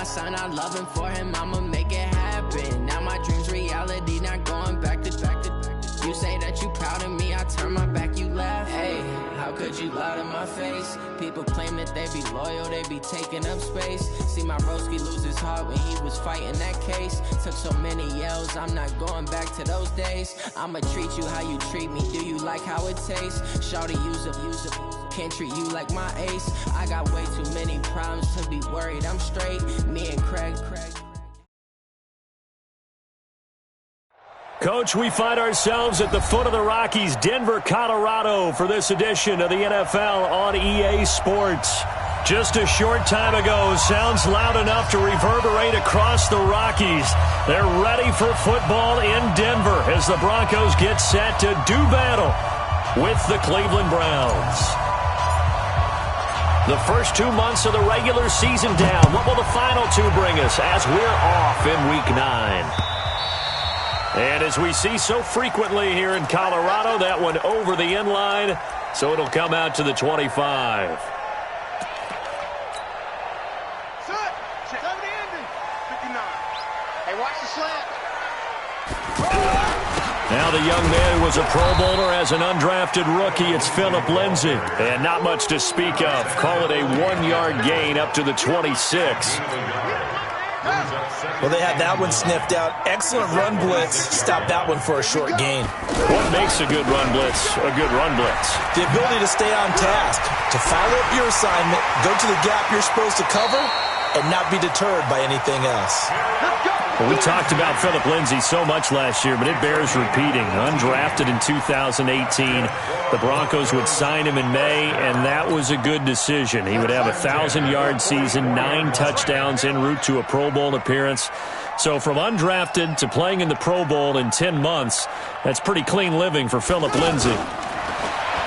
son, I love him for him, I'ma make it happen. Now my dream's reality, not going back to. You say that you proud of me, I turn my back, you laugh. Hey, how could you lie to my face? People claim that they be loyal, they be taking up space. See my broski lose his heart when he was fighting that case. Took so many yells, I'm not going back to those days. I'ma treat you how you treat me, do you like how it tastes? Shawty, use up, can't treat you like my ace. I got way too many problems to be worried, I'm straight. Me and Craig. Coach, we find ourselves at the foot of the Rockies, Denver, Colorado, for this edition of the NFL on EA Sports. Just a short time ago, sounds loud enough to reverberate across the Rockies. They're ready for football in Denver as the Broncos get set to do battle with the Cleveland Browns. The first 2 months of the regular season down. What will the final two bring us as we're off in Week 9? And as we see so frequently here in Colorado, that one over the end line, so it'll come out to the 25. Now the young man who was a Pro Bowler as an undrafted rookie, it's Philip Lindsay. And not much to speak of. Call it a 1-yard gain up to the 26. Well, they had that one sniffed out. Excellent run blitz. Stop that one for a short gain. What makes a good run blitz a good run blitz? The ability to stay on task, to follow up your assignment, go to the gap you're supposed to cover, and not be deterred by anything else. Well, we talked about Philip Lindsay so much last year, but it bears repeating. Undrafted in 2018. The Broncos would sign him in May, and that was a good decision. He would have a 1,000-yard season, 9 touchdowns en route to a Pro Bowl appearance. So from undrafted to playing in the Pro Bowl in 10 months, that's pretty clean living for Philip Lindsay.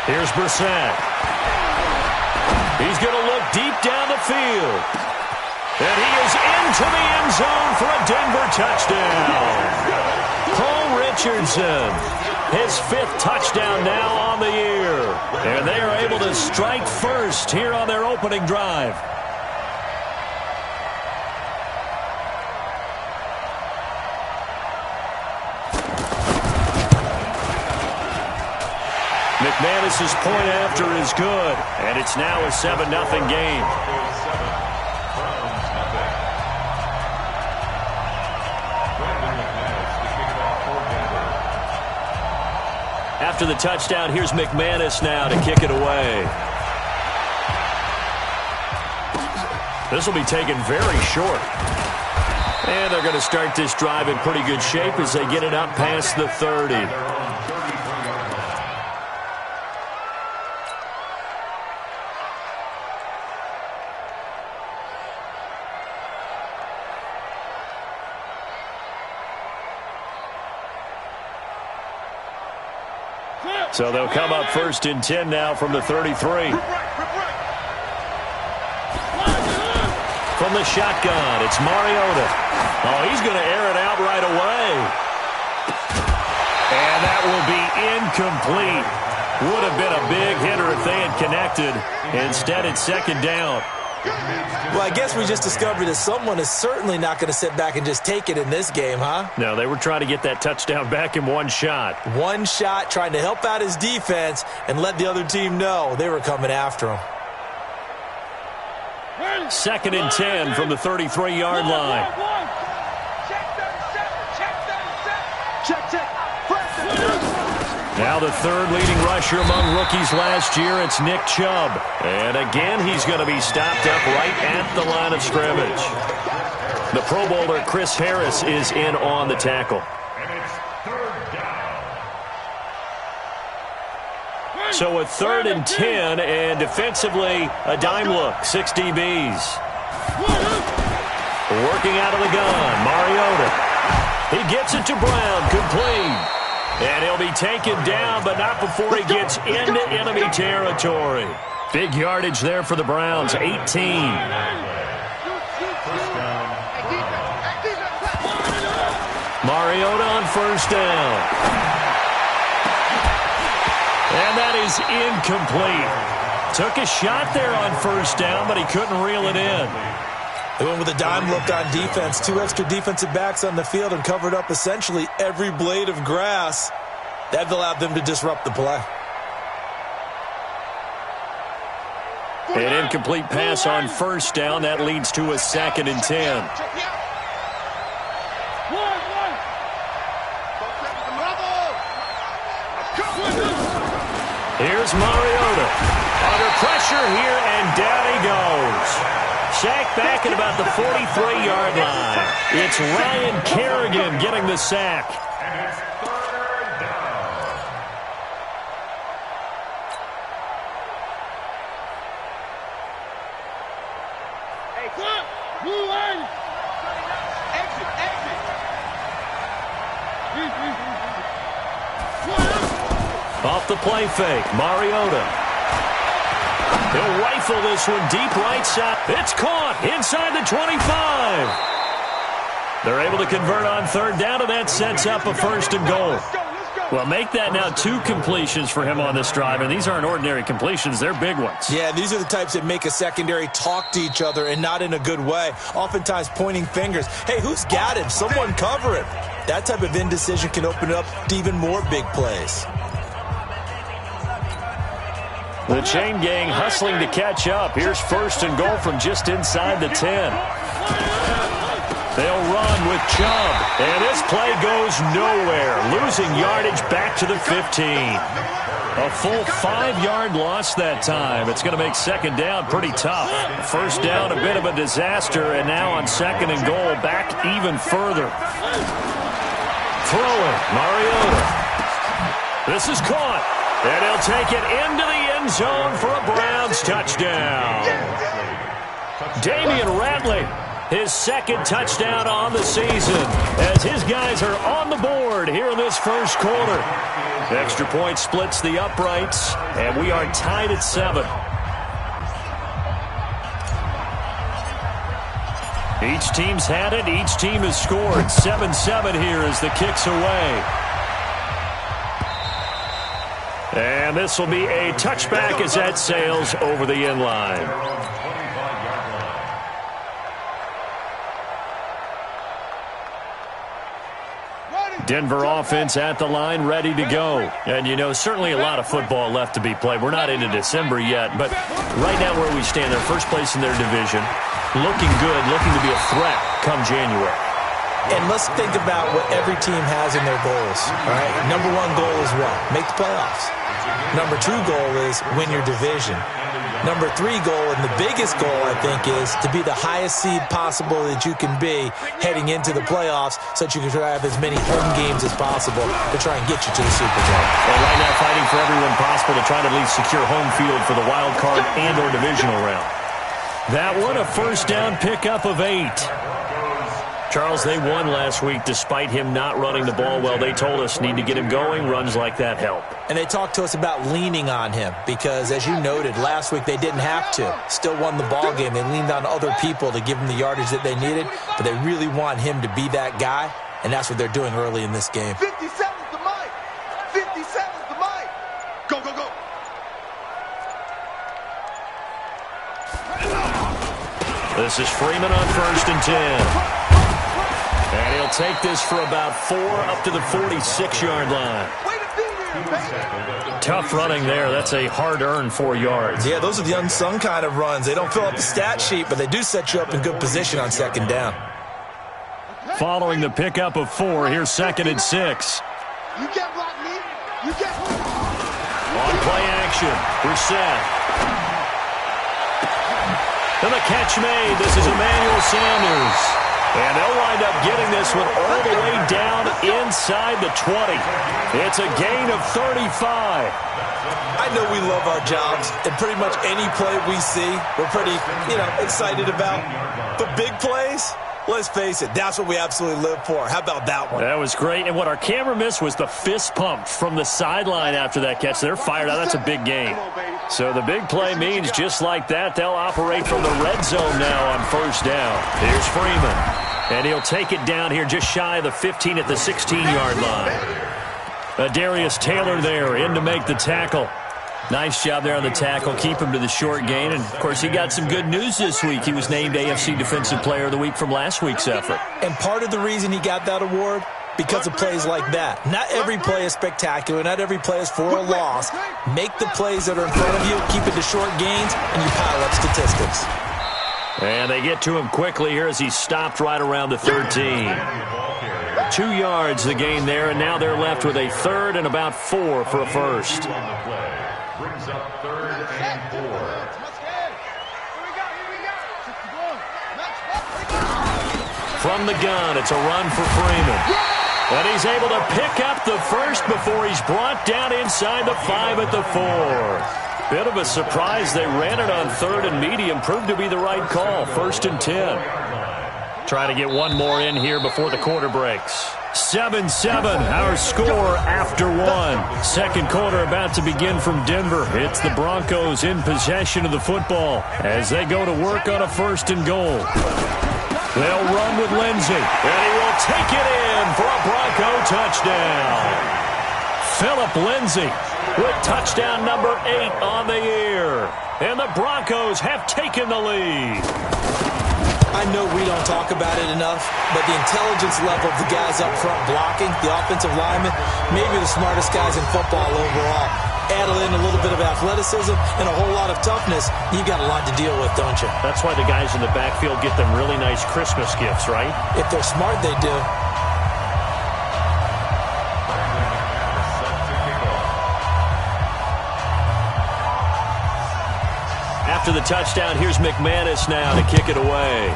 Here's Brissett. He's going to look deep down the field. And he is into the end zone for a Denver touchdown. Paul Richardson, his 5th touchdown now on the year. And they are able to strike first here on their opening drive. McManus's point after is good, and it's now a 7-0 game. After the touchdown, here's McManus now to kick it away. This will be taken very short. And they're going to start this drive in pretty good shape as they get it up past the 30. So they'll come up 1st and 10 now from the 33. From the shotgun, it's Mariota. Oh, he's going to air it out right away. And that will be incomplete. Would have been a big hitter if they had connected. Instead, it's 2nd down. Well, I guess we just discovered that someone is certainly not going to sit back and just take it in this game, huh? No, they were trying to get that touchdown back in one shot. One shot, trying to help out his defense and let the other team know they were coming after him. 2nd and 10 from the 33-yard line. Now the 3rd leading rusher among rookies last year, it's Nick Chubb. And again, he's going to be stopped up right at the line of scrimmage. The Pro Bowler Chris Harris is in on the tackle. So a 3rd and 10, and defensively, a dime look, 6 DBs. Working out of the gun, Mariota. He gets it to Brown, complete. And he'll be taken down, but not before he gets into enemy territory. Big yardage there for the Browns, 18. Mariota on 1st down. And that is incomplete. Took a shot there on 1st down, but he couldn't reel it in. They went with a dime look on defense. 2 extra defensive backs on the field and covered up essentially every blade of grass. That allowed them to disrupt the play. An incomplete pass on first down. That leads to a 2nd and 10. Here's Mariota. Under pressure here, and down he goes. Sacked back at about the 43-yard line. It's Ryan Kerrigan getting the sack. Off the play fake, Mariota. He'll rifle this one deep right side. It's caught inside the 25. They're able to convert on 3rd down, and that sets up a 1st and goal. Well, make that now 2 completions for him on this drive, and these aren't ordinary completions. They're big ones. Yeah, these are the types that make a secondary talk to each other, and not in a good way. Oftentimes pointing fingers. Hey, who's got him? Someone cover him. That type of indecision can open up to even more big plays. The chain gang hustling to catch up. Here's 1st and goal from just inside the 10. They'll run with Chubb. And this play goes nowhere. Losing yardage back to the 15. A full 5-yard loss that time. It's going to make 2nd down pretty tough. 1st down, a bit of a disaster. And now on 2nd and goal, back even further. Throwing, Mariota. This is caught. And he'll take it into the end zone for a Browns touchdown. Damian Ratley, his 2nd touchdown on the season, as his guys are on the board here in this 1st quarter. Extra point splits the uprights, and we are tied at 7. Each team's had it. Each team has scored. 7-7 here as the kick's away. And this will be a touchback as that sails over the end line. Denver offense at the line, ready to go. And, you know, certainly a lot of football left to be played. We're not into December yet, but right now where we stand, they're 1st place in their division. Looking good, looking to be a threat come January. And let's think about what every team has in their goals. All right, number 1 goal is what? Make the playoffs. Number 2 goal is win your division. Number 3 goal, and the biggest goal, I think, is to be the highest seed possible that you can be heading into the playoffs so that you can have as many home games as possible to try and get you to the Super Bowl. And right now fighting for everyone possible to try to at least secure home field for the wild card and or divisional round. That one, a 1st down pickup of 8. Charles, they won last week despite him not running the ball well. They told us need to get him going. Runs like that help. And they talked to us about leaning on him because, as you noted, last week they didn't have to. Still won the ball game. They leaned on other people to give them the yardage that they needed, but they really want him to be that guy, and that's what they're doing early in this game. 57's the mic. 57's the mic. Go, go, go. This is Freeman on 1st and 10. And he'll take this for about 4 up to the 46-yard line. Tough running there. That's a hard-earned 4 yards. Yeah, those are the unsung kind of runs. They don't fill up the stat sheet, but they do set you up in good position on 2nd down. Following the pickup of 4, here's 2nd and 6. You can't block me. You can't. On play action, Brissett. And the catch made. This is Emmanuel Sanders. And they'll wind up getting this one all the way down inside the 20. It's a gain of 35. I know we love our jobs, and pretty much any play we see, we're pretty, excited about. But big plays, let's face it, that's what we absolutely live for. How about that one? That was great. And what our camera missed was the fist pump from the sideline after that catch. They're fired out. That's a big gain. So the big play means just like that, they'll operate from the red zone now on 1st down. Here's Freeman. And he'll take it down here just shy of the 15 at the 16-yard line. Darius Taylor there in to make the tackle. Nice job there on the tackle. Keep him to the short gain. And, of course, he got some good news this week. He was named AFC Defensive Player of the Week from last week's effort. And part of the reason he got that award, because of plays like that. Not every play is spectacular. Not every play is for a loss. Make the plays that are in front of you, keep it to short gains, and you pile up statistics. And they get to him quickly here as he stopped right around the 13. 2 yards the gain there, and now they're left with a third and about 4 for a first. Brings up 3rd and 4. From the gun, it's a run for Freeman. And he's able to pick up the first before he's brought down inside the 5 at the 4. Bit of a surprise. They ran it on 3rd and medium. Proved to be the right call. 1st and 10. Trying to get one more in here before the quarter breaks. 7-7, our score after 1. Second quarter about to begin from Denver. It's the Broncos in possession of the football as they go to work on a 1st and goal. They'll run with Lindsey, and he will take it in for a Bronco touchdown. Philip Lindsey with touchdown number 8 on the year. And the Broncos have taken the lead. I know we don't talk about it enough, but the intelligence level of the guys up front blocking, the offensive linemen, maybe the smartest guys in football overall. Add in a little bit of athleticism and a whole lot of toughness, you've got a lot to deal with, don't you? That's why the guys in the backfield get them really nice Christmas gifts, right? If they're smart, they do. After the touchdown, here's McManus now to kick it away.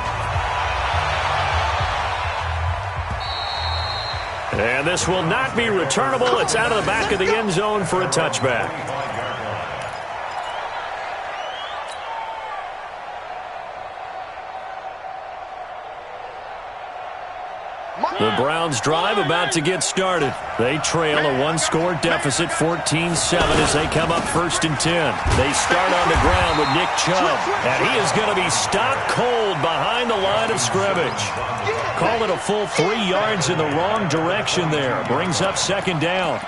And this will not be returnable. It's out of the back of the end zone for a touchback. The Browns drive about to get started. They trail a one-score deficit, 14-7, as they come up 1st and 10. They start on the ground with Nick Chubb, and he is going to be stopped cold behind the line of scrimmage. Call it a full 3 yards in the wrong direction there. Brings up 2nd down.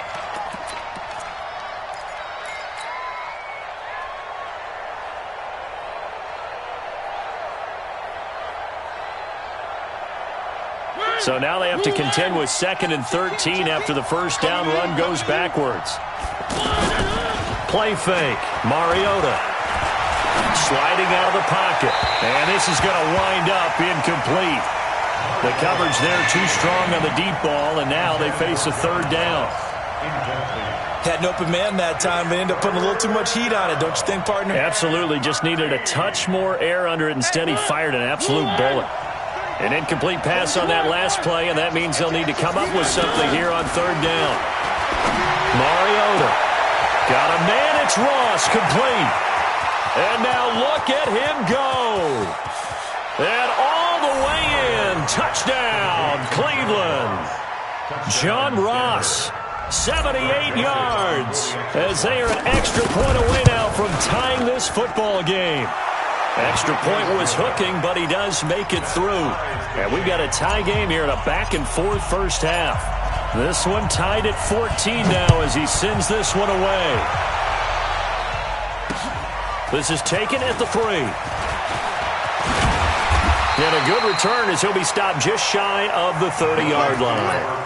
So now they have to contend with 2nd and 13 after the first down run goes backwards. Play fake. Mariota sliding out of the pocket. And this is going to wind up incomplete. The coverage there too strong on the deep ball, and now they face a 3rd down. Had an open man that time, but ended up putting a little too much heat on it, don't you think, partner? Absolutely. Just needed a touch more air under it. Instead, he fired an absolute bullet. An incomplete pass on that last play, and that means they'll need to come up with something here on 3rd down. Mariota got a man. It's Ross, complete. And now look at him go. And all the way in. Touchdown, Cleveland. John Ross, 78 yards, as they are an extra point away now from tying this football game. Extra point was hooking, but he does make it through. And we've got a tie game here in a back-and-forth first half. This one tied at 14 now as he sends this one away. This is taken at the 3. And a good return as he'll be stopped just shy of the 30-yard line.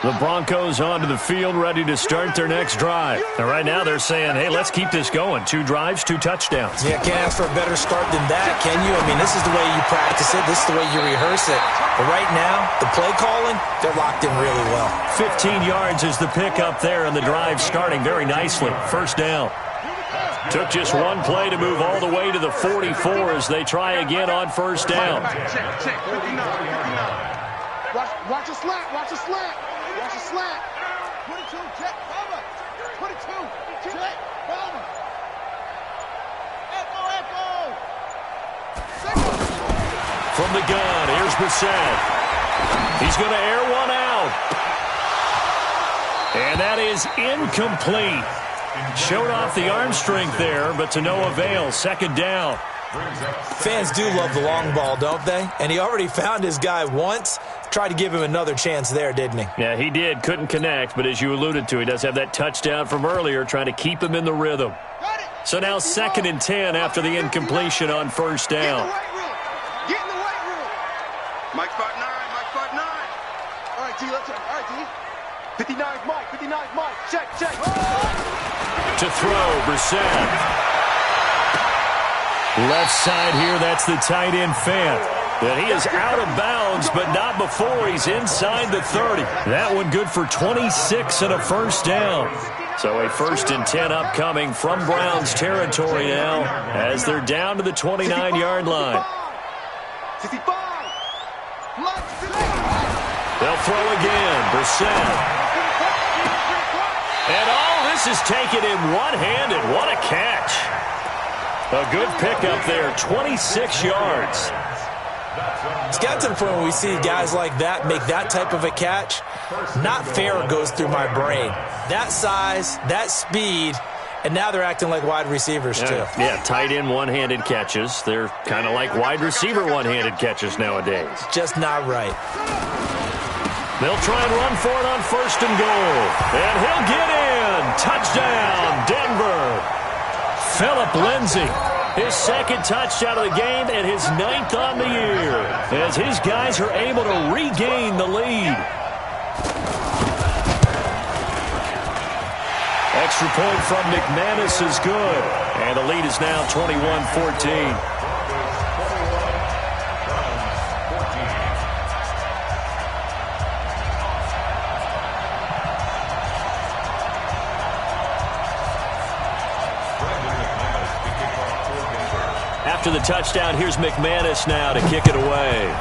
The Broncos onto the field, ready to start their next drive. And right now they're saying, hey, let's keep this going. 2 drives, 2 touchdowns. Yeah, can't ask for a better start than that, can you? I mean, this is the way you practice it. This is the way you rehearse it. But right now, the play calling, they're locked in really well. 15 yards is the pickup there, and the drive starting very nicely. 1st down. Took just one play to move all the way to the 44 as they try again on 1st down. Watch a slant, watch a slant. Watch a slant. 22, check, cover. 22, check, cover. Echo. From the gun, here's Brissett. He's going to air one out. And that is incomplete. Showed off the arm strength there, but to no avail. 2nd down. Fans do love the long ball, don't they? And he already found his guy once. Tried to give him another chance there, didn't he? Yeah, he did. Couldn't connect, but as you alluded to, he does have that touchdown from earlier, trying to keep him in the rhythm. So now 2nd and 10 after the incompletion on first down. Get in the weight room. Mike 5'9", Mike 5'9". All right, T, let's go. All right, T. 59's Mike, 59's Mike. Check. To throw, Brissett. Left side here, that's the tight end Fant. And he is out of bounds, but not before he's inside the 30. That one good for 26 and a first down. So a 1st and 10 upcoming from Browns territory now as they're down to the 29-yard line. 65. They'll throw again, Brissett. And this is taken in one-handed. What a catch. A good pickup there, 26 yards. It's got to the point where we see guys like that make that type of a catch. Not fair goes through my brain. That size, that speed, and now they're acting like wide receivers too. Yeah, tight end one-handed catches. They're kind of like wide receiver one-handed catches nowadays. Just not right. They'll try and run for it on 1st and goal. And he'll get in. Touchdown, Denver. Philip Lindsay, his 2nd touchdown of the game and his 9th on the year as his guys are able to regain the lead. Extra point from McManus is good, and the lead is now 21-14. After the touchdown, here's McManus now to kick it away.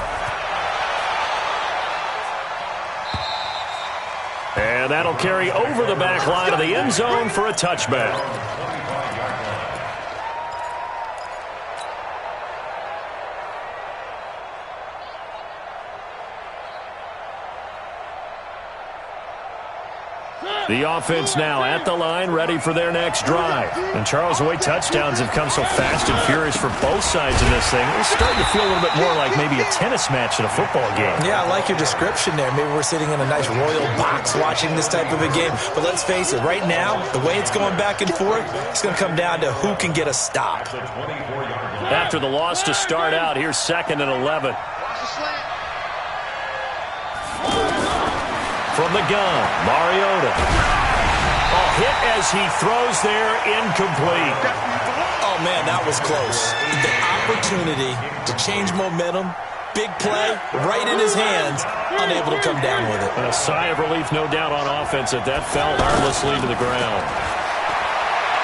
And that'll carry over the back line of the end zone for a touchback. The offense now at the line, ready for their next drive. And Charles, the way touchdowns have come so fast and furious for both sides in this thing, it's starting to feel a little bit more like maybe a tennis match in a football game. Yeah, I like your description there. Maybe we're sitting in a nice royal box watching this type of a game. But let's face it, right now, the way it's going back and forth, it's going to come down to who can get a stop. After the loss to start out, here's 2nd and 11. From the gun, Mariota. A hit as he throws there, incomplete. Oh, man, that was close. The opportunity to change momentum, big play, right in his hands, unable to come down with it. And a sigh of relief, no doubt, on offense that fell harmlessly to the ground.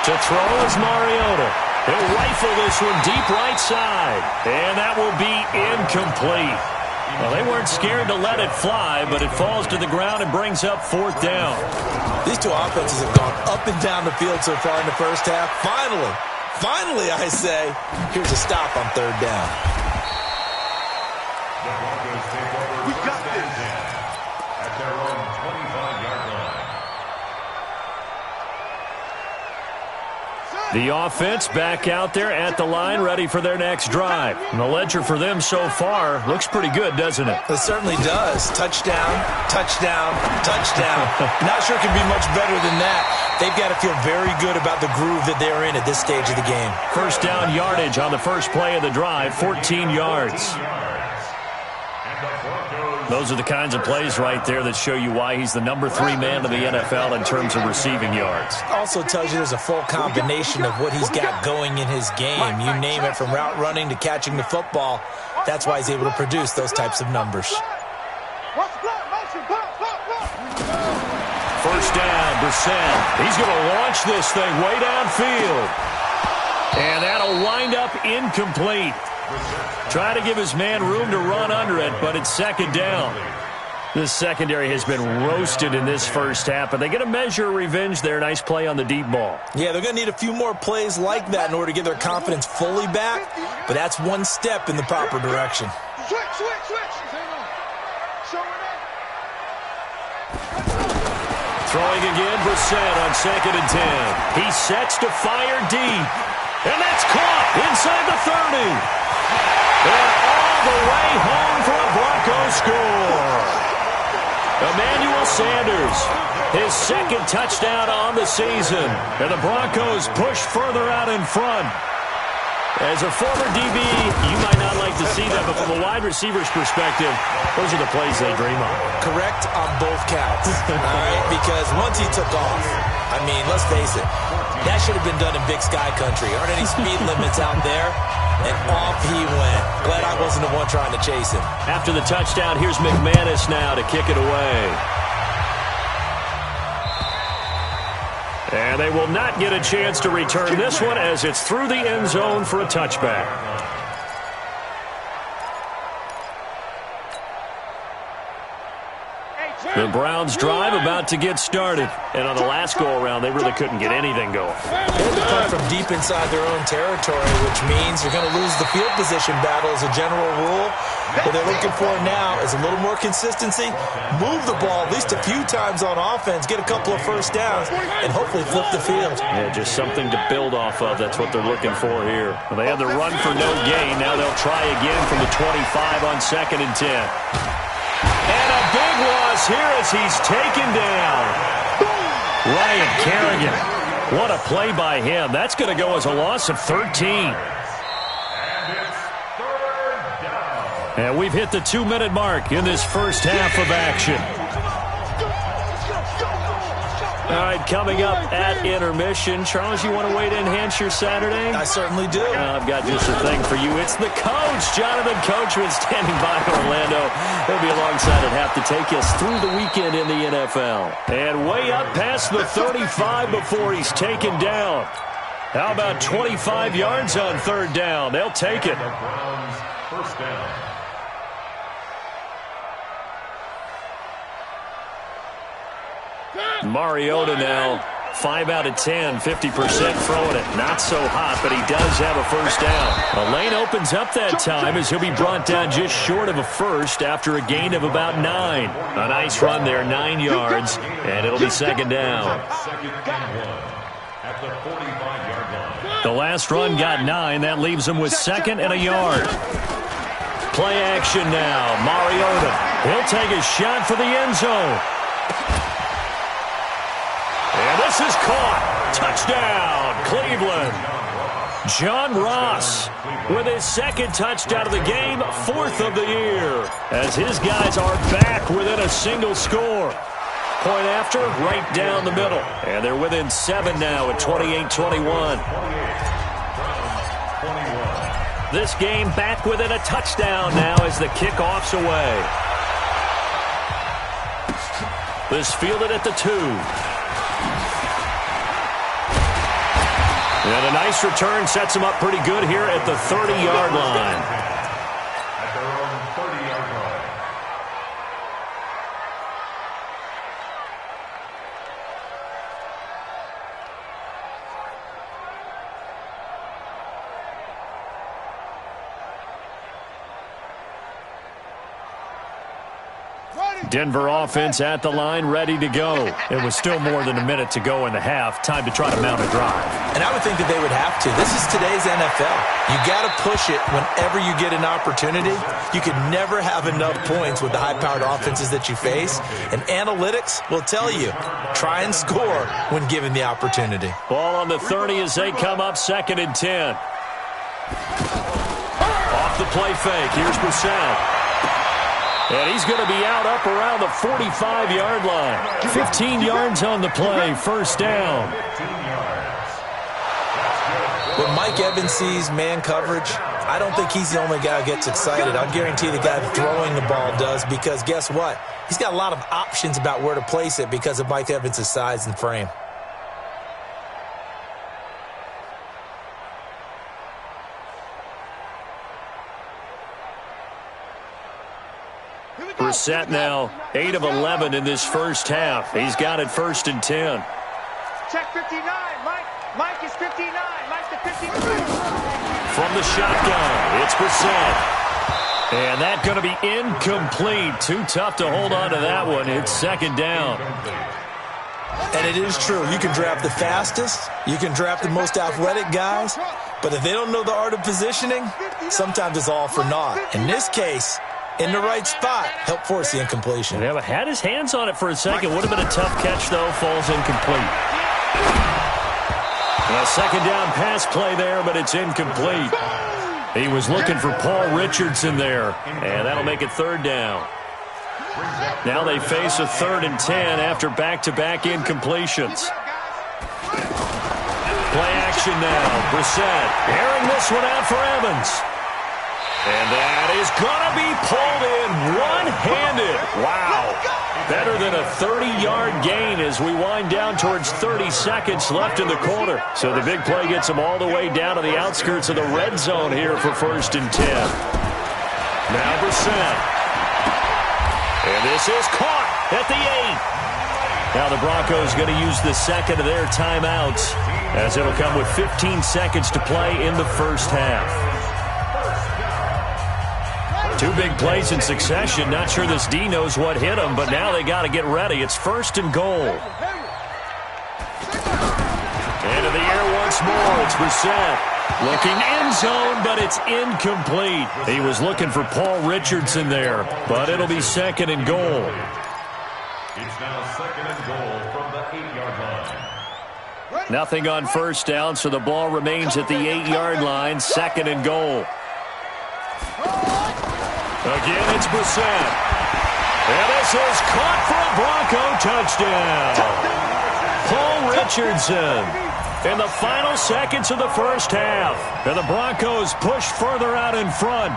To throw is Mariota. He'll rifle this one deep right side. And that will be incomplete. Well, they weren't scared to let it fly, but it falls to the ground and brings up 4th down. These two offenses have gone up and down the field so far in the first half. Finally, I say, here's a stop on 3rd down. We got this. At their own 25-yard line. The offense back out there at the line, ready for their next drive. And the ledger for them so far looks pretty good, doesn't it? It certainly does. Touchdown, touchdown, touchdown. Not sure it can be much better than that. They've got to feel very good about the groove that they're in at this stage of the game. First down yardage on the first play of the drive, 14 yards. Those are the kinds of plays right there that show you why he's the number 3 man in the NFL in terms of receiving yards. Also tells you there's a full combination of what he's got going in his game. You name it, from route running to catching the football. That's why he's able to produce those types of numbers. First down, Brissett. He's going to launch this thing way downfield. And that'll wind up incomplete. Try to give his man room to run under it, but it's 2nd down. This secondary has been roasted in this first half, but they get a measure of revenge there. Nice play on the deep ball. Yeah, they're going to need a few more plays like that in order to get their confidence fully back, but that's one step in the proper direction. Switch. Throwing again, Brissett on 2nd and 10. He sets to fire deep. And that That's caught inside the 30. And all the way home for a Broncos score. Emmanuel Sanders, his second touchdown on the season. And the Broncos push further out in front. As a former DB, you might not like to see that, but from a wide receiver's perspective, those are the plays they dream of. Correct on both counts, all right? Because once he took off, I mean, let's face it, that should have been done in Big Sky country. Aren't any speed limits out there? And off he went. Glad I wasn't the one trying to chase him. After the touchdown, here's McManus now to kick it away. And they will not get a chance to return this one as it's through the end zone for a touchback. The Browns drive about to get started. And on the last go-around, they really couldn't get anything going. They had to come from deep inside their own territory, which means you're going to lose the field position battle as a general rule. What they're looking for now is a little more consistency, move the ball at least a few times on offense, get a couple of first downs, and hopefully flip the field. Yeah, just something to build off of. That's what they're looking for here. Well, they had the run for no gain. Now they'll try again from the 25 on 2nd and 10. And a big loss here as he's taken down. Ryan Kerrigan. What a play by him. That's going to go as a loss of 13. And we've hit the 2-minute mark in this first half of action. All right, coming up at intermission. Charles, you want to weigh to enhance your Saturday? I certainly do. I've got just a thing for you. It's the coach, Jonathan Coachman, standing by Orlando. He'll be alongside at half to take us through the weekend in the NFL. And way up past the 35 before he's taken down. How about 25 yards on 3rd down? They'll take it. First down. Mariota now, 5 out of 10, 50% throwing it. Not so hot, but he does have a first down. A lane opens up that time as he'll be brought down just short of a first after a gain of about 9. A nice run there, 9 yards, and it'll be 2nd down. At the 45-yard line. The last run got 9. That leaves him with 2nd and a yard. Play action now. Mariota. He'll take a shot for the end zone. And this is caught. Touchdown, Cleveland. John Ross with his 2nd touchdown of the game, 4th of the year, as his guys are back within a single score. Point after, right down the middle. And they're within 7 now at 28-21. This game back within a touchdown now as the kickoff's away. This fielded at the 2. And a nice return sets him up pretty good here at the 30-yard line. At their own 30-yard line. Denver offense at the line, ready to go. It was still more than a minute to go in the half. Time to try to mount a drive. And I would think that they would have to. This is today's NFL. You got to push it whenever you get an opportunity. You can never have enough points with the high-powered offenses that you face. And analytics will tell you, try and score when given the opportunity. Ball on the 30 as they come up 2nd and 10. Off the play fake. Here's Brissett. And he's going to be out up around the 45-yard line. 15 yards on the play, first down. When Mike Evans sees man coverage, I don't think he's the only guy who gets excited. I'll guarantee the guy throwing the ball does, because guess what? He's got a lot of options about where to place it because of Mike Evans' size and frame. Brissett now 8 of 11 in this first half. He's got it 1st and 10. Check 59, Mike. Mike is 59. Mike's the 59. From the shotgun, it's Brissett. And that's going to be incomplete. Too tough to hold on to that one. It's 2nd down. And it is true. You can draft the fastest. You can draft the most athletic guys. But if they don't know the art of positioning, sometimes it's all for naught. In this case, in the right spot, help force the incompletion. Yeah, but had his hands on it for a second. Would have been a tough catch, though. Falls incomplete. A second down pass play there, but it's incomplete. He was looking for Paul Richardson there, and that'll make it third down. Now they face a 3rd and 10 after back-to-back incompletions. Play action now. Brissett airing this one out for Evans. And that is going to be pulled in one-handed. Wow. Better than a 30-yard gain as we wind down towards 30 seconds left in the quarter. So the big play gets them all the way down to the outskirts of the red zone here for 1st and 10. Now Brissett. And this is caught at the 8. Now the Broncos going to use the second of their timeouts as it'll come with 15 seconds to play in the first half. 2 big plays in succession. Not sure this D knows what hit him, but now they got to get ready. It's 1st and goal. Into the air once more. It's Brissett. Looking end zone, but it's incomplete. He was looking for Paul Richardson there, but it'll be 2nd and goal. It's now 2nd and goal from the 8-yard line. Nothing on 1st down, so the ball remains at the 8-yard line. 2nd and goal. Again, it's Brissett. And this is caught for a Bronco touchdown. Paul Richardson in the final seconds of the first half. And the Broncos push further out in front.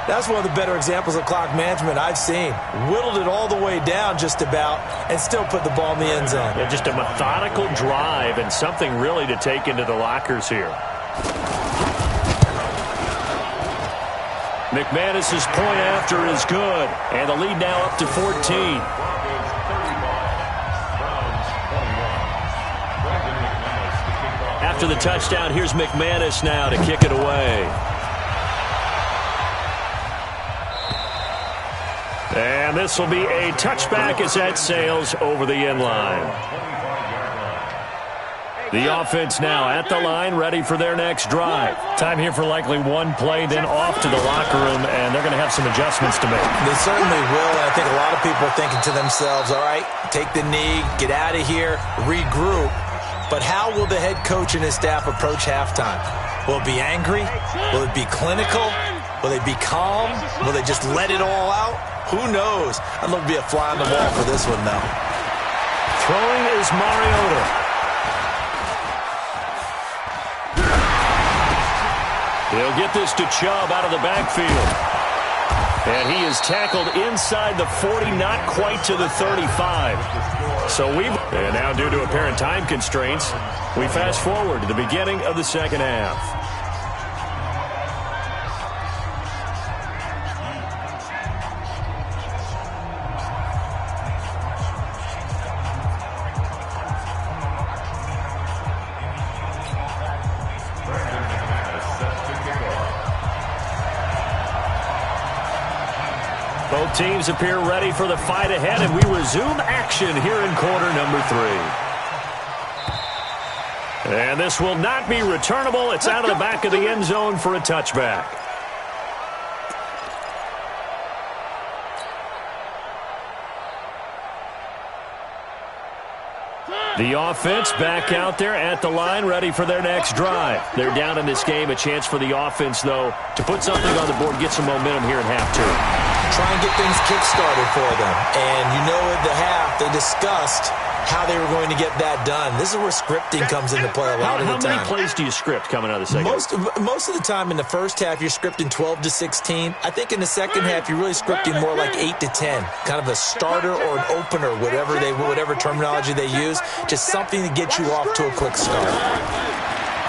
That's one of the better examples of clock management I've seen. Whittled it all the way down just about and still put the ball in the end zone. Yeah, just a methodical drive and something really to take into the lockers here. McManus's point after is good, and the lead now up to 14. After the touchdown, here's McManus now to kick it away. And this will be a touchback as that sails over the end line. The offense now at the line, ready for their next drive. Time here for likely one play, then off to the locker room, and they're going to have some adjustments to make. They certainly will, and I think a lot of people are thinking to themselves, all right, take the knee, get out of here, regroup. But how will the head coach and his staff approach halftime? Will it be angry? Will it be clinical? Will they be calm? Will they just let it all out? Who knows? I'd love to be a fly on the wall for this one, though. Throwing is Mariota. He'll get this to Chubb out of the backfield. And he is tackled inside the 40, not quite to the 35. And now due to apparent time constraints, we fast forward to the beginning of the second half. Both teams appear ready for the fight ahead, and we resume action here in quarter number 3. And this will not be returnable. It's out of the back of the end zone for a touchback. The offense back out there at the line, ready for their next drive. They're down in this game. A chance for the offense, though, to put something on the board, get some momentum here in half 2. Try and get things kick-started for them. And you know at the half, they discussed how they were going to get that done. This is where scripting comes into play a lot of the time. How many plays do you script coming out of the second? Most of the time in the first half, you're scripting 12 to 16. I think in the second half, you're really scripting more like 8 to 10. Kind of a starter or an opener, whatever terminology they use. Just something to get you off to a quick start.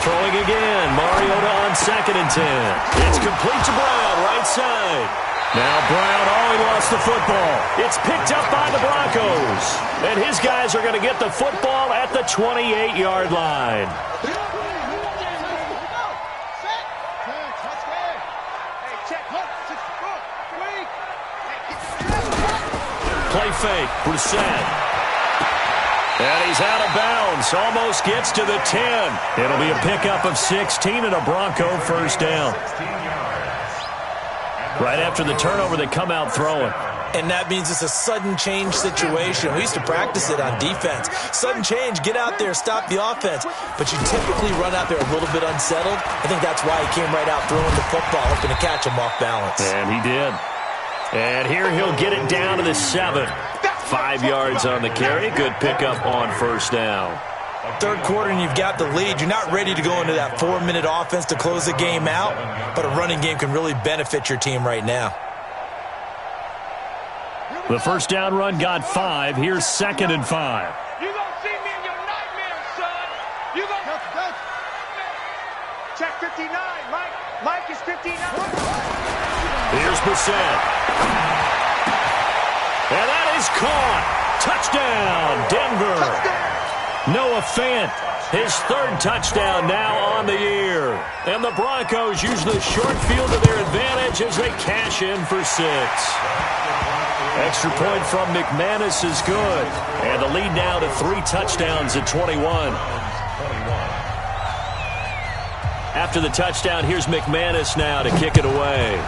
Throwing again. Mariota on 2nd and 10. It's complete to Brown, right side. Now Brown, he lost the football. It's picked up by the Broncos. And his guys are going to get the football at the 28-yard line. Play fake. Brissett. And he's out of bounds. Almost gets to the 10. It'll be a pickup of 16 and a Bronco first down. Right after the turnover, they come out throwing. And that means it's a sudden change situation. We used to practice it on defense. Sudden change, get out there, stop the offense. But you typically run out there a little bit unsettled. I think that's why he came right out throwing the football, hoping to catch him off balance. And he did. And here he'll get it down to the 7. 5 yards on the carry. Good pickup on first down. Third quarter and you've got the lead. You're not ready to go into that 4-minute offense to close the game out. But a running game can really benefit your team right now. The first down run got 5. Here's 2nd and 5. You gonna see me in your nightmares, son. You gonna check 59, Mike. Mike is 59. Here's Brissett. And that is caught. Touchdown, Denver. Noah Fant, his 3rd touchdown now on the year. And the Broncos use the short field to their advantage as they cash in for 6. Extra point from McManus is good. And the lead now to 3 touchdowns at 21. After the touchdown, here's McManus now to kick it away.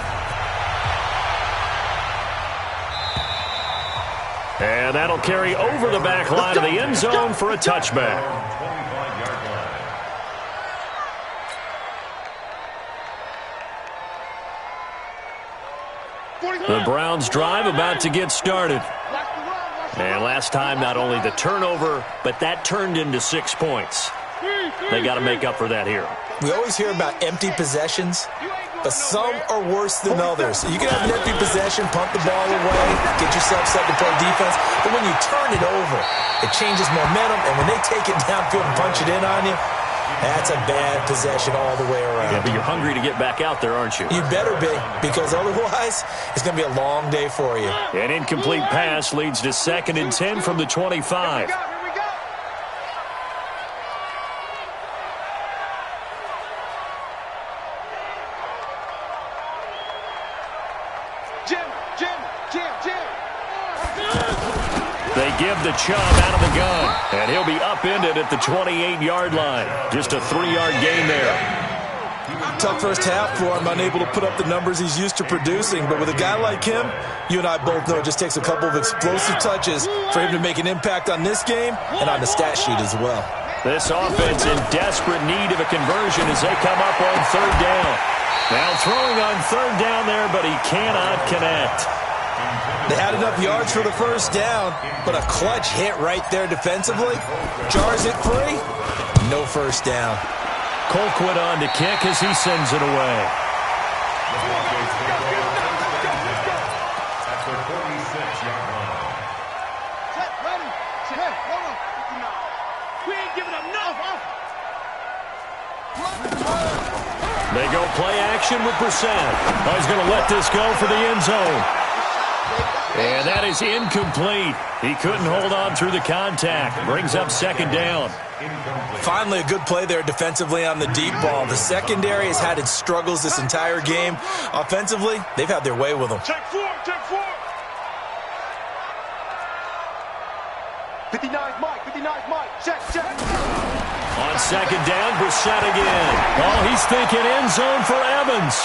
And that'll carry over the back line of the end zone for a touchback. The Browns drive about to get started. And last time, not only the turnover, but that turned into 6 points. They got to make up for that here. We always hear about empty possessions, but some are worse than others. You can have an empty possession, punt the ball away, get yourself set to play defense, but when you turn it over, it changes momentum, and when they take it downfield and punch it in on you, that's a bad possession all the way around. Yeah, but you're hungry to get back out there, aren't you? You better be, because otherwise, it's going to be a long day for you. An incomplete pass leads to 2nd and 10 from the 25. They give the Chubb out of the gun, and he'll be upended at the 28-yard line. Just a 3-yard gain there. Tough first half for him, unable to put up the numbers he's used to producing. But with a guy like him, you and I both know it just takes a couple of explosive touches for him to make an impact on this game and on the stat sheet as well. This offense in desperate need of a conversion as they come up on 3rd down. Now throwing on 3rd down there, but he cannot connect. They had enough yards for the first down, but a clutch hit right there defensively. Jars it free. No first down. Colquitt on to kick as he sends it away. At the 46-yard line. We ain't giving up enough. They go play action with Brissett. He's going to let this go for the end zone. And that is incomplete. He couldn't hold on through the contact. Brings up 2nd down. Finally, a good play there defensively on the deep ball. The secondary has had its struggles this entire game. Offensively, they've had their way with them. Check 4. 59's Mike. 59's Mike. Check. On 2nd down, Brissett again. Oh, he's thinking end zone for Evans.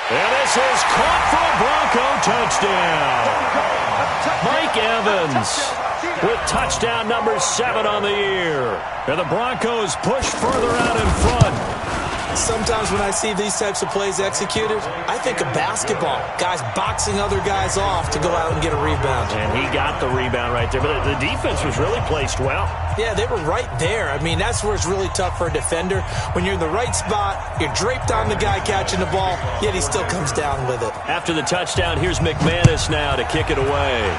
And this is caught for a Bronco touchdown. Mike Evans with touchdown number 7 on the year. And the Broncos push further out in front. Sometimes when I see these types of plays executed, I think of basketball. Guys boxing other guys off to go out and get a rebound. And he got the rebound right there. But the defense was really placed well. Yeah, they were right there. I mean, that's where it's really tough for a defender. When you're in the right spot, you're draped on the guy catching the ball, yet he still comes down with it. After the touchdown, here's McManus now to kick it away.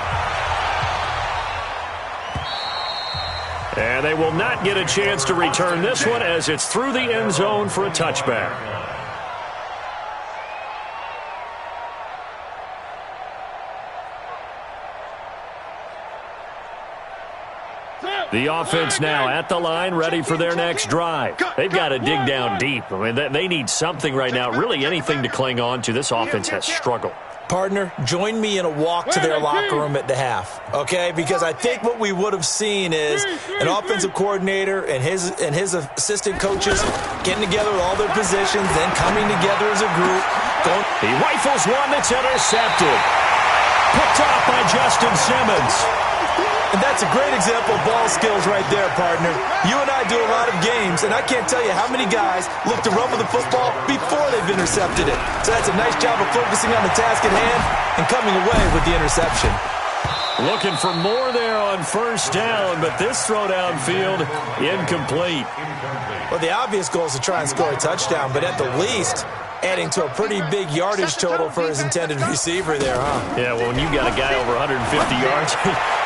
And they will not get a chance to return this one as it's through the end zone for a touchback. The offense now at the line, ready for their next drive. They've got to dig down deep. I mean, they need something right now, really anything to cling on to. This offense has struggled. Partner, join me in a walk to their locker room at the half, okay? Because I think what we would have seen is an offensive coordinator and his assistant coaches getting together with all their positions, then coming together as a group. He rifles one that's intercepted. Picked off by Justin Simmons. And that's a great example of ball skills right there, partner. You and I do a lot of games, and I can't tell you how many guys look to run with the football before they've intercepted it. So that's a nice job of focusing on the task at hand and coming away with the interception. Looking for more there on first down, but this throw downfield, incomplete. Well, the obvious goal is to try and score a touchdown, but at the least, adding to a pretty big yardage total for his intended receiver there, huh? Yeah, well, when you got a guy over 150 yards,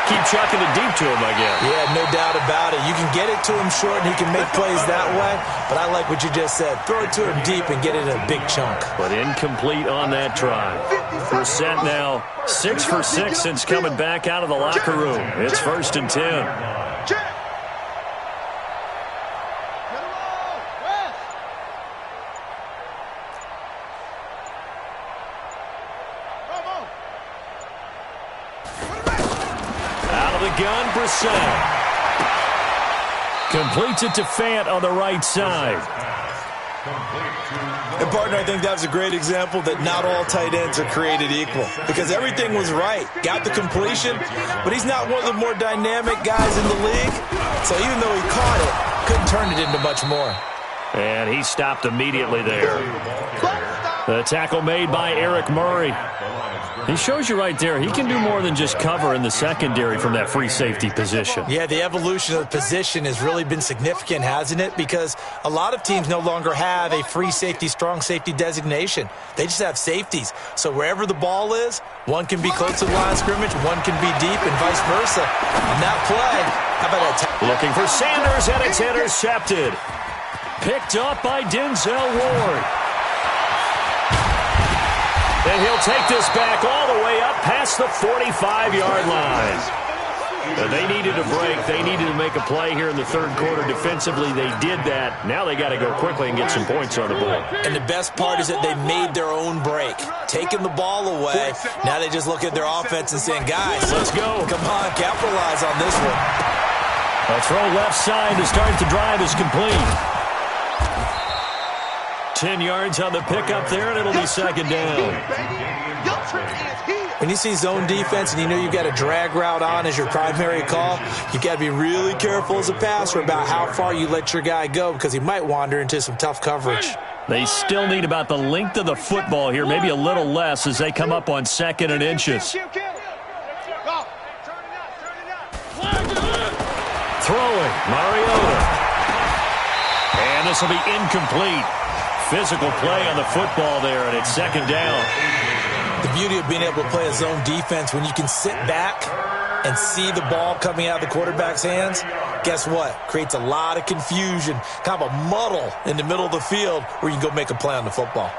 keep chucking it deep to him, I guess. Yeah, no doubt about it. You can get it to him short, and he can make plays that way, but I like what you just said. Throw it to him deep and get it in a big chunk. But incomplete on that try. Brissett now 6 for 6 since coming back out of the locker room. It's 1st and 10. Gun Brissett completes it to Fant on the right side. And, partner, I think that was a great example that not all tight ends are created equal because everything was right. Got the completion, but he's not one of the more dynamic guys in the league. So even though he caught it, couldn't turn it into much more. And he stopped immediately there. The tackle made by Eric Murray. He shows you right there, he can do more than just cover in the secondary from that free safety position. Yeah, the evolution of the position has really been significant, hasn't it? Because a lot of teams no longer have a free safety, strong safety designation. They just have safeties. So wherever the ball is, one can be close to the line of scrimmage, one can be deep, and vice versa. On that play, how about that? Looking for Sanders, and it's intercepted. Picked up by Denzel Ward. And he'll take this back all the way up past the 45-yard line. They needed a break. They needed to make a play here in the third quarter. Defensively, they did that. Now they got to go quickly and get some points on the board. And the best part is that they made their own break. Taking the ball away. Now they just look at their offense and saying, guys, let's go. Come on, capitalize on this one. A throw left side to start the drive is complete. 10 yards on the pickup there, and it'll be second down. When you see zone defense and you know you've got a drag route on as your primary call, you've got to be really careful as a passer about how far you let your guy go because he might wander into some tough coverage. They still need about the length of the football here, maybe a little less as they come up on 2nd and inches. Throwing, Mariota. And this will be incomplete. Physical play on the football there, and it's second down. The beauty of being able to play a zone defense when you can sit back and see the ball coming out of the quarterback's hands, guess what? Creates a lot of confusion, kind of a muddle in the middle of the field where you can go make a play on the football.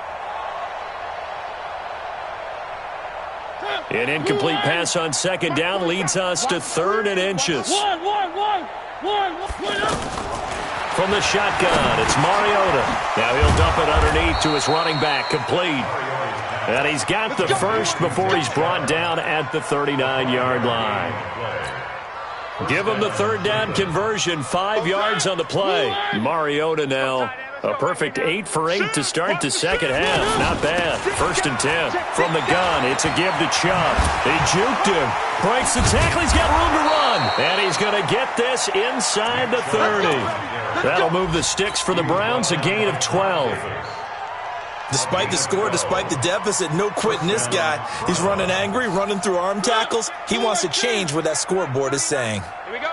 An incomplete pass on second down leads us to 3rd and inches. From the shotgun, it's Mariota. Now he'll dump it underneath to his running back, complete. And he's got the first before he's brought down at the 39-yard line. Give him the 3rd down conversion, 5 yards on the play. Mariota now a perfect 8 for 8 to start the second half. Not bad. 1st and 10. From the gun, it's a give to Chubb. He juked him. Breaks the tackle. He's got room to run. And he's going to get this inside the 30. That'll move the sticks for the Browns, a gain of 12. Despite the score, despite the deficit, no quitting this guy. He's running angry, running through arm tackles. He wants to change what that scoreboard is saying. Here we go.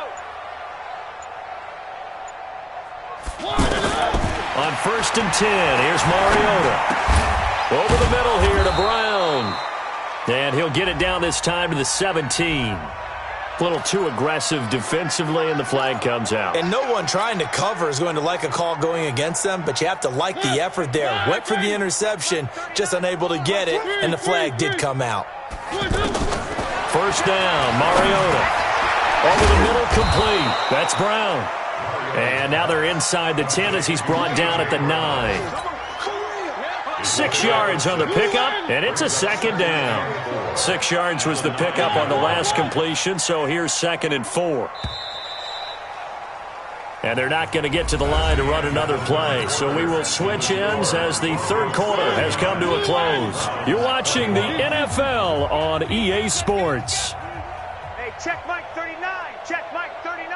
On 1st and 10, here's Mariota. Over the middle here to Brown. And he'll get it down this time to the 17. A little too aggressive defensively, and the flag comes out. And no one trying to cover is going to like a call going against them, but you have to like the effort there. Went for the interception, just unable to get it, and the flag did come out. 1st down, Mariota. Over the middle, complete. That's Brown. And now they're inside the 10 as he's brought down at the 9. 6 yards on the pickup, and it's a second down. 6 yards was the pickup on the last completion, so here's 2nd and 4. And they're not going to get to the line to run another play. So we will switch ends as the third quarter has come to a close. You're watching the NFL on EA Sports. Hey, check Mike 39. Check Mike 39.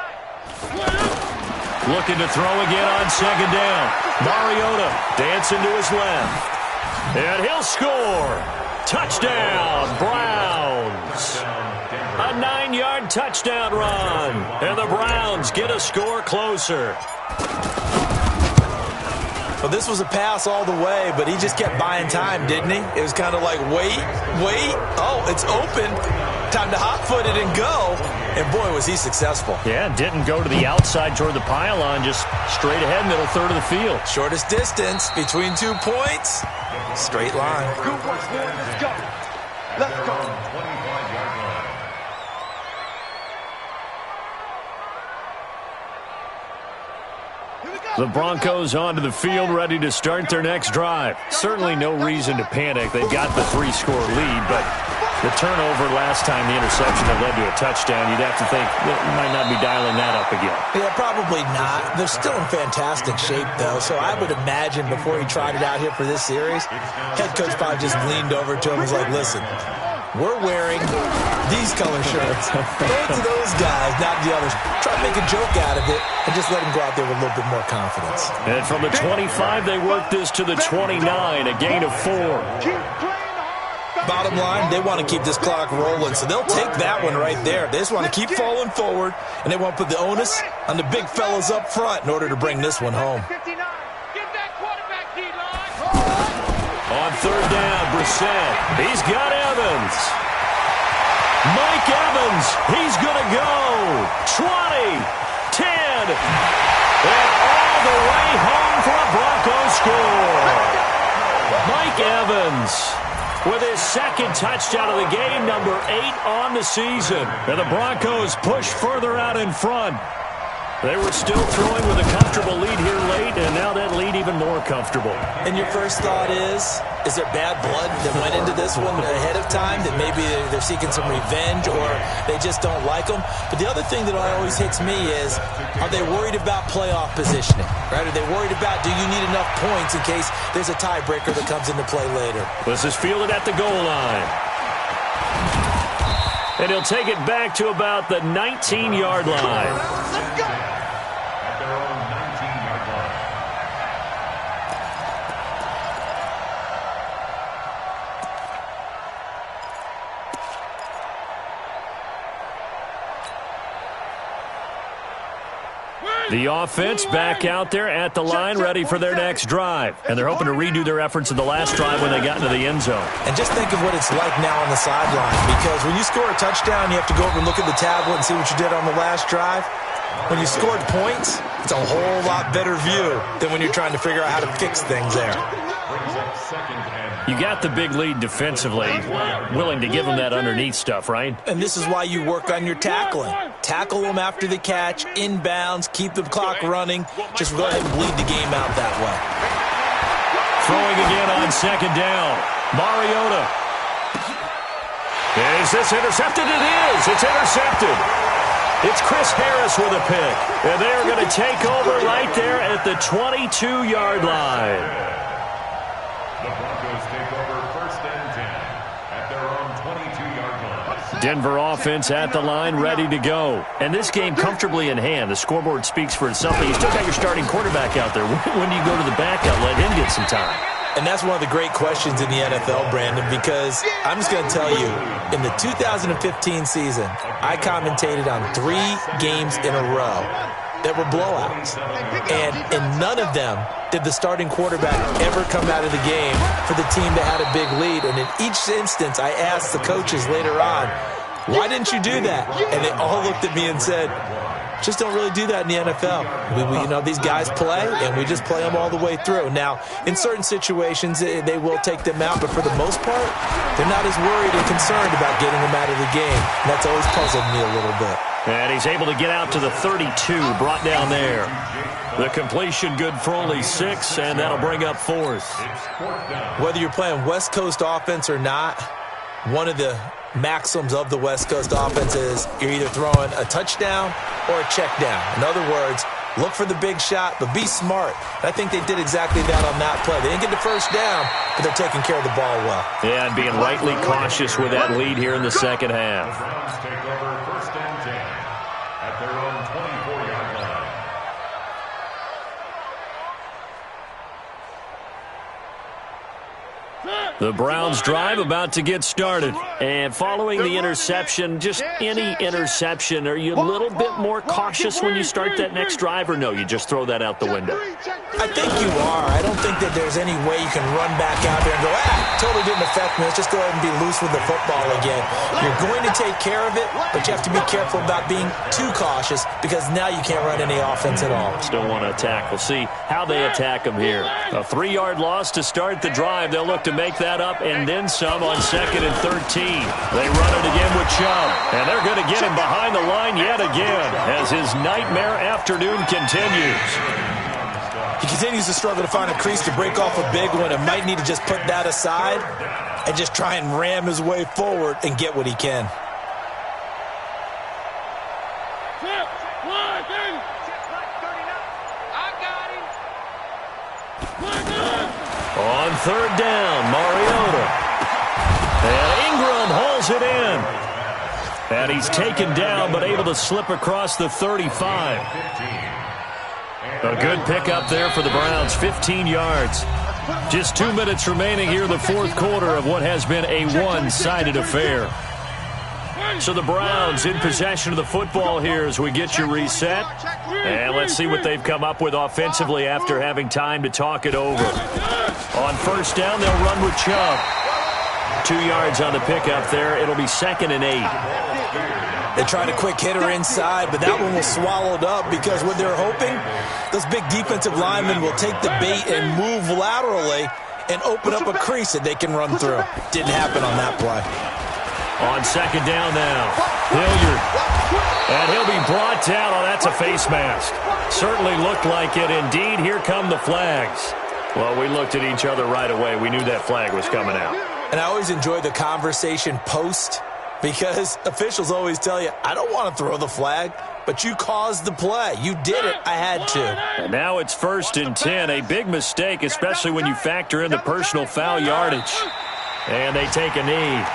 Looking to throw again on 2nd down. Mariota dancing to his left. And he'll score. Touchdown, Browns. A 9-yard touchdown run. And the Browns get a score closer. Well, this was a pass all the way, but he just kept buying time, didn't he? It was kind of like, wait. Oh, it's open. Time to hot-foot it and go. And, boy, was he successful. Yeah, didn't go to the outside toward the pylon, just straight ahead, middle third of the field. Shortest distance between 2 points. Straight line. Good work, boys. Let's go. Let's go. The Broncos onto the field, ready to start their next drive. Certainly no reason to panic. They've got the 3-score lead, but the turnover last time, the interception that led to a touchdown, you'd have to think you might not be dialing that up again. Yeah, probably not. They're still in fantastic shape, though, so I would imagine before he tried it out here for this series, head coach probably just leaned over to him and was like, listen, we're wearing these color shirts. Throw it to those guys, not the others. Try to make a joke out of it and just let them go out there with a little bit more confidence. And from the 25, they work this to the 29, a gain of 4. Bottom line, they want to keep this clock rolling, so they'll take that one right there. They just want to keep falling forward, and they want to put the onus on the big fellas up front in order to bring this one home. On 3rd down, Brissett. He's got Evans. Mike Evans, he's going to go. 20, 10, and all the way home for a Broncos score. Mike Evans with his 2nd touchdown of the game, number 8 on the season. And the Broncos push further out in front. They were still throwing with a comfortable lead here late, and now that lead even more comfortable. And your first thought is there bad blood that went into this one ahead of time, that maybe they're seeking some revenge or they just don't like them? But the other thing that always hits me is, are they worried about playoff positioning? Right? Are they worried about, do you need enough points in case there's a tiebreaker that comes into play later? This is fielded at the goal line. And he'll take it back to about the 19-yard line. The offense back out there at the line, ready for their next drive. And they're hoping to redo their efforts in the last drive when they got into the end zone. And just think of what it's like now on the sideline, because when you score a touchdown, you have to go over and look at the tablet and see what you did on the last drive. When you scored points, it's a whole lot better view than when you're trying to figure out how to fix things there. You got the big lead defensively, willing to give them that underneath stuff, right? And this is why you work on your tackling. Tackle them after the catch, inbounds, keep the clock running. Just go ahead and bleed the game out that way. Throwing again on 2nd down. Mariota. Is this intercepted? It is. It's intercepted. It's Chris Harris with a pick. And they're going to take over right there at the 22-yard line. Denver offense at the line, ready to go. And this game comfortably in hand. The scoreboard speaks for itself, but you still got your starting quarterback out there. When do you go to the backup, let him get some time? And that's one of the great questions in the NFL, Brandon, because I'm just going to tell you, in the 2015 season, I commentated on 3 games in a row that were blowouts. And in none of them did the starting quarterback ever come out of the game for the team that had a big lead. And in each instance, I asked the coaches later on, why didn't you do that? And they all looked at me and said, just don't really do that in the NFL. These guys play, and we just play them all the way through. Now, in certain situations, they will take them out, but for the most part, they're not as worried and concerned about getting them out of the game. And that's always puzzled me a little bit. And he's able to get out to the 32, brought down there. The completion good for only 6, and that'll bring up 4th. Whether you're playing West Coast offense or not, one of the maxims of the West Coast offense is you're either throwing a touchdown or a check down. In other words, look for the big shot, but be smart. And I think they did exactly that on that play. They didn't get the first down, but they're taking care of the ball well. Yeah, and being rightly cautious with that lead here in the second half. The Browns take over 1st and 10 at their own 24-yard line. The Browns drive about to get started. And following the interception, just any interception, are you a little bit more cautious when you start that next drive, or no, you just throw that out the window? I think you are. I don't think that there's any way you can run back out there and go, totally didn't affect me. Let's just go ahead and be loose with the football again. You're going to take care of it, but you have to be careful about being too cautious because now you can't run any offense at all. Still want to attack. We'll see how they attack them here. A 3-yard loss to start the drive. They'll look to make that up and then some on 2nd and 13. They run it again with Chubb, and they're going to get him behind the line yet again as his nightmare afternoon continues. He continues to struggle to find a crease to break off a big one and might need to just put that aside and just try and ram his way forward and get what he can. On 3rd down, Mariota. And Ingram hauls it in. And he's taken down but able to slip across the 35. A good pickup there for the Browns, 15 yards. Just 2 minutes remaining here in the 4th quarter of what has been a one-sided affair. So the Browns in possession of the football here as we get you reset. And let's see what they've come up with offensively after having time to talk it over. On 1st down, they'll run with Chubb. 2 yards on the pickup there. It'll be 2nd and 8. They tried a quick hitter inside, but that one was swallowed up because what they're hoping, those big defensive linemen will take the bait and move laterally and open up a crease that they can run through. Didn't happen on that play. On 2nd down now, Hilliard. And he'll be brought down. Oh, that's a face mask. Certainly looked like it. Indeed, here come the flags. Well, we looked at each other right away. We knew that flag was coming out. And I always enjoy the conversation post because officials always tell you, I don't want to throw the flag, but you caused the play. You did it. I had to. And now it's 1st and 10. A big mistake, especially when you factor in the personal foul yardage. And they take a knee.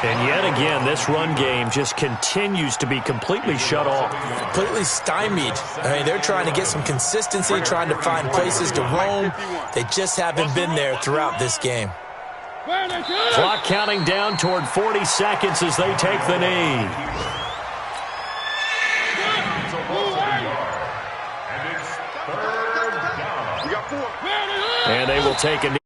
And yet again, this run game just continues to be completely shut off. Completely stymied. I mean, they're trying to get some consistency, trying to find places to roam. They just haven't been there throughout this game. Clock counting down toward 40 seconds as they take the knee. And they will take a knee.